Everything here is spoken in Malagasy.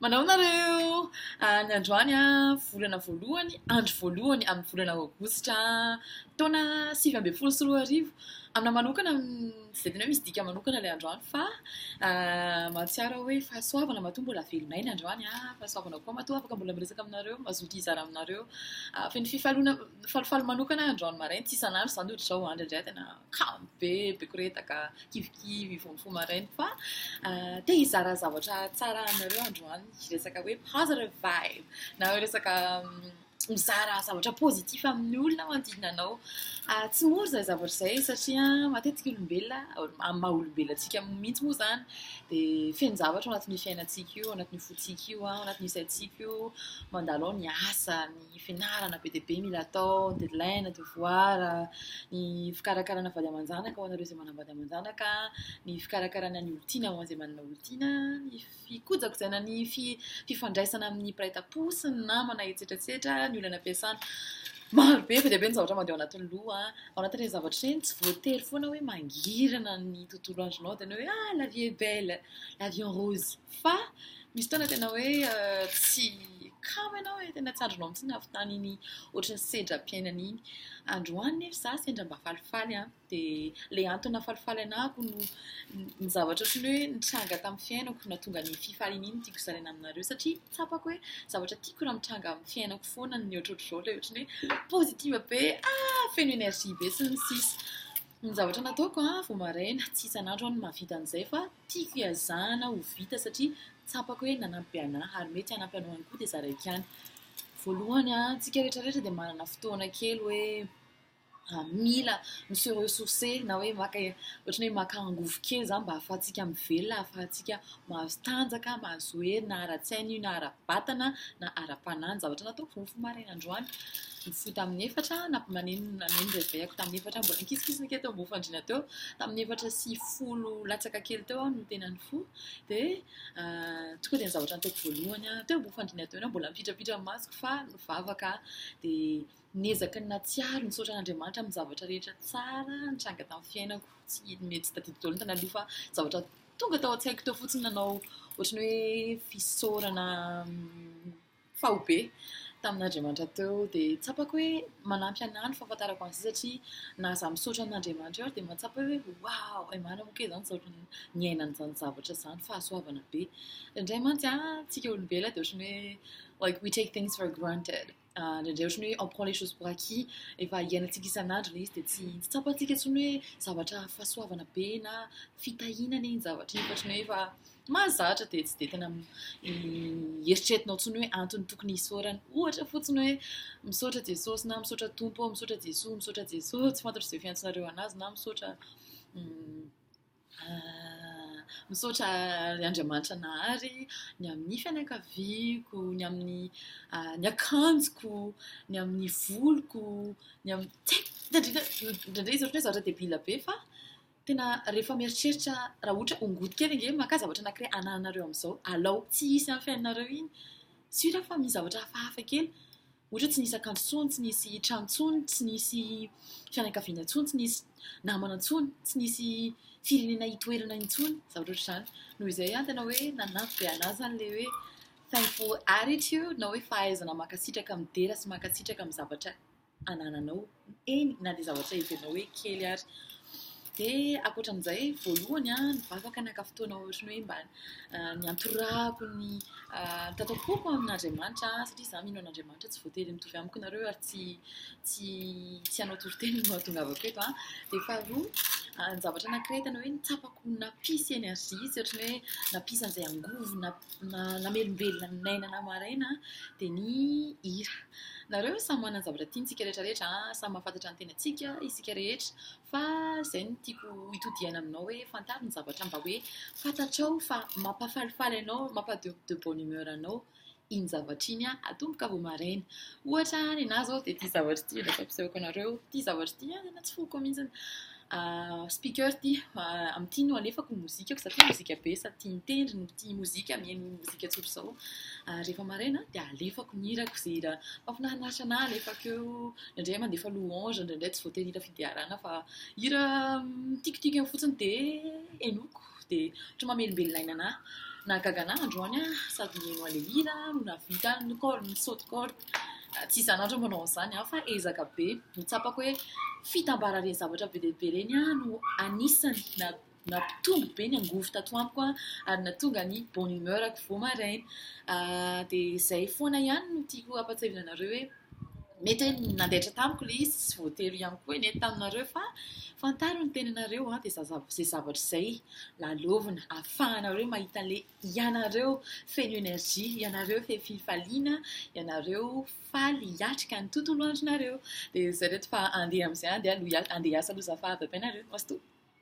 Manao nareo ny androany a volana voalohany andro voalohany amin'ny volana aogositra taona 2024 amina manokana tsy dia tena hoe misy dika manokana ilay androany fa mahatsiaro hoe fahasoavana matoa mbola velonay ny androany a fahasoavana koa matoa afaka mbola miresaka aminareo mazoto izara aminareo feno falifaly manokana androany maraina tsy isan'andro izany ohatra izao andro indray tena kamo be bekoretaka kivikivy fomfo maraina fa te hizara zavatra tsara aminareo androany resaka hoe positive vibe na hoe resaka mizara zavatra pozitif amin'ny olona manodidina anao tsy mora izay zavatra izay satria matetika olombelona amin'ny maha olombelona antsika mihitsy moa izany dia feno zavatra ao anatin'ny fiainantsika io, ao anatin'ny fontsika io, ao anatin'ny saintsika io mandalo ao ny asa, ny fianarana be dia be mila atao, ny deadline, devoir, ny fikarakarana vady aman-janaka ho anareo izay manambady aman-janaka, ny fikarakarana ny olontiana ho an'izay manana olontiana, ny fikojakojaina ny fifandraisana amin'ny mpiray tam-po sy ny namana etsetratsetra, ny olana ampiasana. Maro be dia be ny zavatra mandeha ao anatin'ny loha ao anatin'ireny zavatra ireny tsy voatery foana hoe mangirana ny tontolo andronao dia hoe la vie est belle, la vie en rose fa misy taona tena hoe tsy kamo ianao hoe tena tsy andronao mihitsy nahavitany iny ohatry ny sedram-piainana iny androany nefa za sendra mba falifaly dia ilay antony nahafalifaly anahako ny zavatra ohatrany hoe nitranga tamin'ny fiainako nahatonga ny fifaliana iny tiako zaraina aminareo satria tsapako hoe zavatra tiako raha mitranga amin'ny fiainako foana ny ohatrohatr'izao ilay ohatrany hoe pozitiva be feno énergie be sy ny sisa ny zavatra nataoko vao maraina tsy isan'andro any mahavita an'izay fa tiako hiazana ho vita satria tsapako hoe nanampy anahy ary mety hanampy anao ihany koa dia zaraiko ihany voalohany tsika rehetrarehetra dia manana fotoana kely hoe mila se ressourcer na hoe ohatrany hoe maka angovo kely izany mba ahafahantsika mivelona ahafahantsika mahazo tanjaka mahazo hery na ara-tsaina io na ara-batana na ara-panahy ny zavatra nataoko vao mifoha maraina androany mifoha tamin'ny efatra maneno réveillako tamin'ny efatra mbola nikisikisina kely teo mbola fandriana teo tamin'ny efatra sy folo latsaka kely teo no tena nifoha dia tonga dia ny zavatra nataoko voalohany teo mbola fandriana teo mbola mipitrapitra ny masoko fa nivavaka dia niezaka ny natsiaro nisaotra an'Andriamanitra amin'ny zavatra rehetra tsara nitranga tamin'ny fiainako tsy mety tsy tadidiko daholo ny tanaloha fa zavatra tonga tao an-tsaiko teo fotsiny nanao ohatrany hoe fisaorana fahobe tamin'Andriamanitra teo dia tsapako hoe manampy anahy ny fahafantarako an'izay satria na za misaotra amin'Andriamanitra eo dia mahatsapa hoe wow marina moa ke izany saotra ny ainan'izany zavatra izany fahasoavana be indray mantsy tsika olombelona dia ohatrany hoe like we take things for granted indraindray ohatrany hoe on prend les choses pour acquis efa iainantsika isan'andro ilay izy dia tsy tsapantsika intsony hoe zavatra fahasoavana be na fitahinana iny zavatra iny ohatrany hoe efa mahazatra dia tsy dia tena eritreretinao intsony hoe antony tokony hisaorana ohatra fotsiny hoe misaotra Jesosy na misaotra Tompo misaotra Jesosy tsy fantatro izay fiantsonareo anazy na misaotra misaotra Andriamanitra nahary ny amin'ny fianakaviako ny amin'ny ny akanjoko ny amin'ny voloko ny amin'ny indraindray izy ohatrany hoe zavatra debila be fa tena rehefa mieritreritra raha ohatra ongoto kely ange maka zavatra anankiray ananareo amin'izao alao tsy hisy amin'ny fiainareo iny sy raha fa misy zavatra hafahafa kely ohatra tsy nisy akanjo intsony tsy nisy trano intsony tsy nisy fianakaviana intsony tsy nisy namana intsony tsy nisy firenena hitoerana intsony zavatra ohatr'izany noho izay tena hoe nanampy be anahy izany ilay hoe thankful attitude na hoe fahaizana makasitraka midera sy makasitraka amin'ny zavatra anananao eny na dia zavatra hivenao hoe kely ary dia ankoatran'izay voalohany nivavaka naka fotoana ohatrany hoe mba ny antorako ny tatapoako amin'Andriamanitra satria za mino an'Andriamanitra tsy voatery mitovy amiko nareo ary tsy hanao toriteny no ahatongavako eto dia faharoa ny zavatra anankiray tena hoe nitsapako nampisy énergie izy ohatrany hoe nampisy an'izay angovo namelombelona ny ainana maraina dia ny hira nareo samy manana zavatra tiantsika rehetrarehetra samy mahafantatra ny tenantsika isika rehetra fa izay no tiako hitodiana aminao hoe fantaro ny zavatra mba hoe fantatrao fa mampafalifaly anao mampa-de bonne humeur anao iny zavatra iny atomboka vao maraina ohatra ny anahy zao dia tia zavatra ity rehefa ampisehoako anareo tia zavatra ity tena tsy foko mihitsiny speaker ity amin'ity no alefako mozikako za tia mozika be sady tia mitendry no tia mozika mihaino mozika tsotra izao rehefa maraina dia alefako ny hirako izay hira mahafinaritra anahy alefako eo indraindray mandefa louange indraindray tsy voatery hira fidiarana fa hira tikitika eo fotsiny dia enoko dia ohatra mamelombelona aina anahy Nahagaga androany sady mihaino ale hira no navita ny saute corde tsy isan'andro manao an'izany fa ezaka be mitsapako hoe fitambarare zavatra be dia be reny no anisany nampitombo be ny angovo tato amiko ary nahatonga ny bonne humeurako vao maraina dia izay foana ihany no tiako ampatsahivina anareo hoe mety hoe nandehatra tamiko le izy tsy voatery ihany koa nety taminareo fa fantaro ny tenanareo dia izay zavatra izay lalovina ahafahanareo mahita le ianareo feno energia ianareo fifaliana ianareo faly hiatrika ny tontolo andronareo dia zay reto fa andeha amin'izay andeha asa aloha zafady ampianareo masto